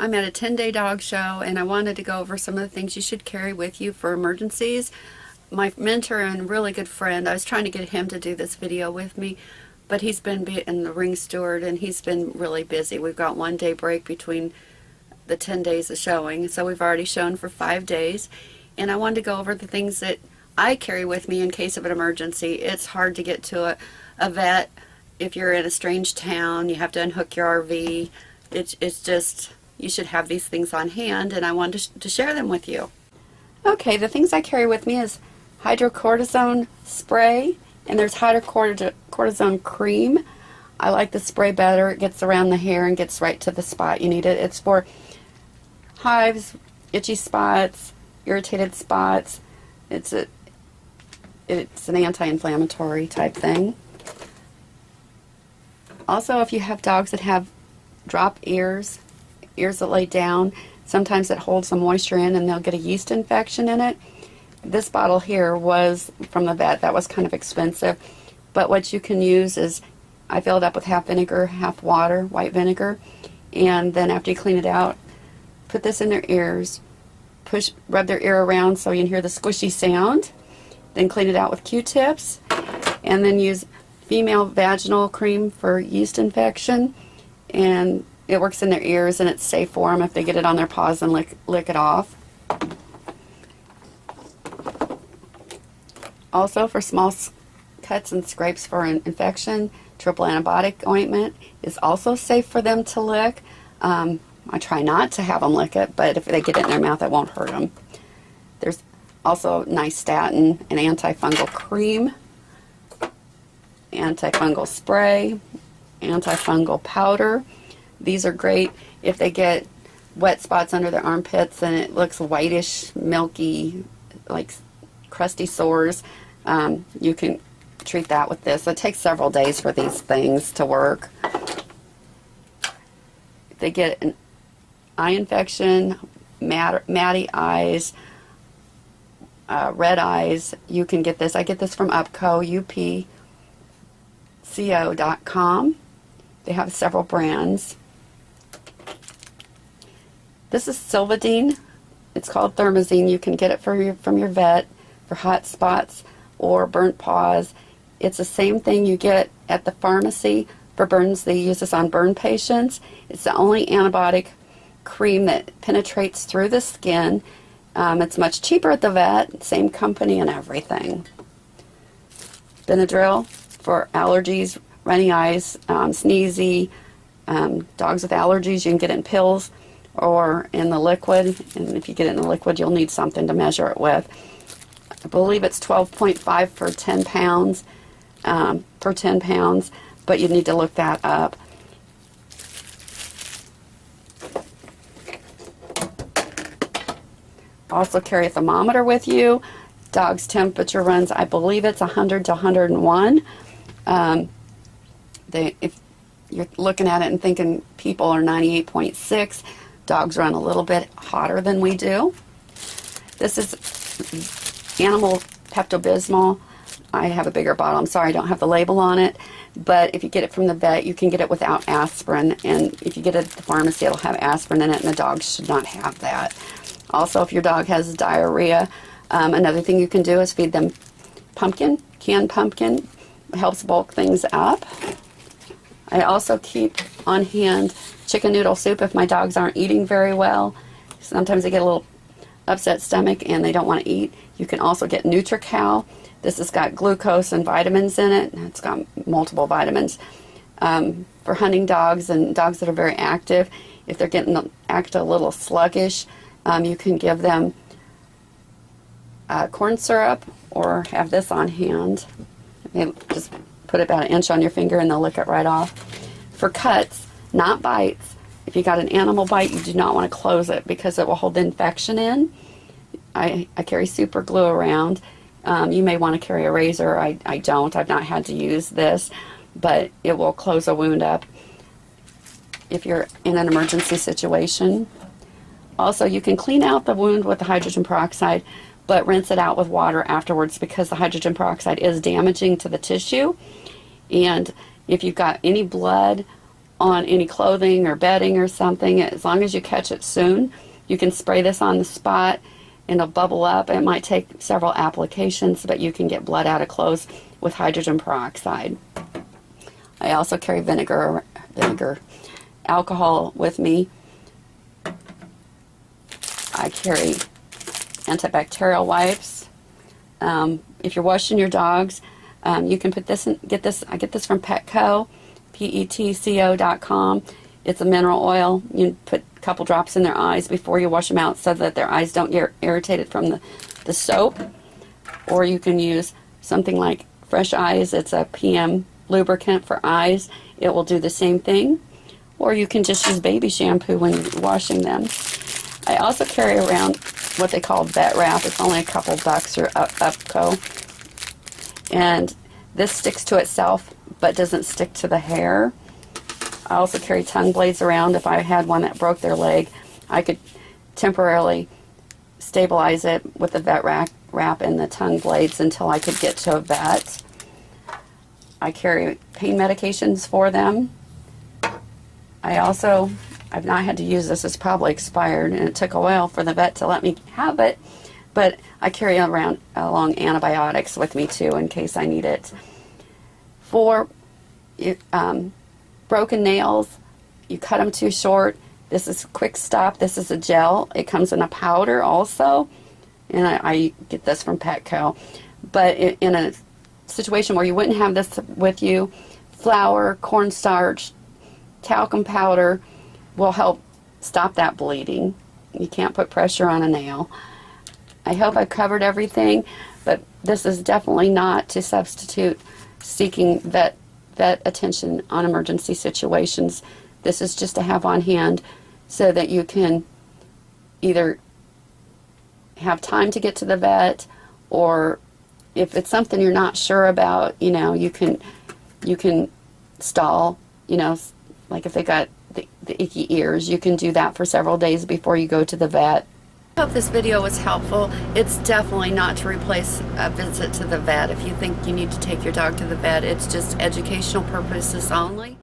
I'm at a 10-day dog show, and I wanted to go over some of the things you should carry with you for emergencies. My mentor and really good friend, I was trying to get him to do this video with me, but he's been in the ring steward, and he's been really busy. We've got 1 day break between the 10 days of showing, so we've already shown for 5 days, and I wanted to go over the things that I carry with me in case of an emergency. It's hard to get to a vet if you're in a strange town. You have to unhook your RV. It's just, you should have these things on hand, and I wanted to share them with you. Okay, the things I carry with me is hydrocortisone spray, and there's hydrocortisone cream. I like the spray better. It gets around the hair and gets right to the spot you need it. It's for hives, itchy spots, irritated spots. It's an anti-inflammatory type thing. Also, if you have dogs that have drop ears that lay down, sometimes it holds some moisture in and they'll get a yeast infection in it. This bottle here was from the vet. That was kind of expensive, but what you can use is, I fill it up with half vinegar, half water, white vinegar, and then after you clean it out, put this in their ears, rub their ear around so you can hear the squishy sound, then clean it out with Q-tips, and then use female vaginal cream for yeast infection, and it works in their ears and it's safe for them if they get it on their paws and lick it off. Also, for small cuts and scrapes for an infection, triple antibiotic ointment is also safe for them to lick. I try not to have them lick it, but if they get it in their mouth, it won't hurt them. There's also nystatin, an antifungal cream, antifungal spray, antifungal powder. These are great if they get wet spots under their armpits and it looks whitish, milky, like crusty sores. You can treat that with this. It takes several days for these things to work. If they get an eye infection, matty eyes, red eyes, you can get this. I get this from upco.com. They have several brands. This is Silvadene. It's called Thermazine. You can get it from your vet for hot spots or burnt paws. It's the same thing you get at the pharmacy for burns. They use this on burn patients. It's the only antibiotic cream that penetrates through the skin. It's much cheaper at the vet, same company and everything. Benadryl for allergies, runny eyes, sneezy, dogs with allergies. You can get it in pills or in the liquid, and if you get it in the liquid, you'll need something to measure it with. I believe it's 12.5 for 10 pounds, per 10 pounds, but you need to look that up. Also carry a thermometer with you. Dog's temperature runs, I believe it's 100 to 101. If you're looking at it and thinking people are 98.6, dogs run a little bit hotter than we do. This is Animal Pepto-Bismol. I have a bigger bottle. I'm sorry I don't have the label on it, but if you get it from the vet, you can get it without aspirin, and if you get it at the pharmacy, it'll have aspirin in it, and the dog should not have that. Also, if your dog has diarrhea, another thing you can do is feed them pumpkin, canned pumpkin. It helps bulk things up. I also keep on hand chicken noodle soup if my dogs aren't eating very well. Sometimes they get a little upset stomach and they don't want to eat. You can also get Nutri-Cal. This has got glucose and vitamins in it. It's got multiple vitamins. For hunting dogs and dogs that are very active, if they're getting act a little sluggish, you can give them corn syrup or have this on hand. Just put about 1 inch on your finger and they'll lick it right off. For cuts, not bites, if you got an animal bite, you do not want to close it because it will hold the infection in. I carry super glue around. You may want to carry a razor. I don't. I've not had to use this, but it will close a wound up if you're in an emergency situation. Also, you can clean out the wound with the hydrogen peroxide, but rinse it out with water afterwards because the hydrogen peroxide is damaging to the tissue. And if you've got any blood on any clothing or bedding or something. As long as you catch it soon, you can spray this on the spot and it'll bubble up. It might take several applications, but you can get blood out of clothes with hydrogen peroxide. I also carry alcohol with me. I carry antibacterial wipes. If you're washing your dogs, you can put this in, I get this from Petco, petco.com. It's a mineral oil. You put a couple drops in their eyes before you wash them out so that their eyes don't get irritated from the soap. Or you can use something like Fresh Eyes. It's a PM lubricant for eyes. It will do the same thing. Or you can just use baby shampoo when you're washing them. I also carry around what they call vet wrap. It's only a couple bucks or Upco. And this sticks to itself but doesn't stick to the hair. I also carry tongue blades around. If I had one that broke their leg, I could temporarily stabilize it with the vet wrap and the tongue blades until I could get to a vet. I carry pain medications for them. I've not had to use this. It's probably expired, and it took a while for the vet to let me have it. But I carry along antibiotics with me too in case I need it. For broken nails, you cut them too short. This is Quick Stop. This is a gel. It comes in a powder also, and I get this from Petco. But in a situation where you wouldn't have this with you, flour, cornstarch, talcum powder will help stop that bleeding. You can't put pressure on a nail. I hope I covered everything, but this is definitely not to substitute seeking vet attention on emergency situations. This is just to have on hand so that you can either have time to get to the vet, or if it's something you're not sure about, you can stall, like if they got the icky ears, you can do that for several days before you go to the vet. I hope this video was helpful. It's definitely not to replace a visit to the vet. If you think you need to take your dog to the vet, it's just educational purposes only.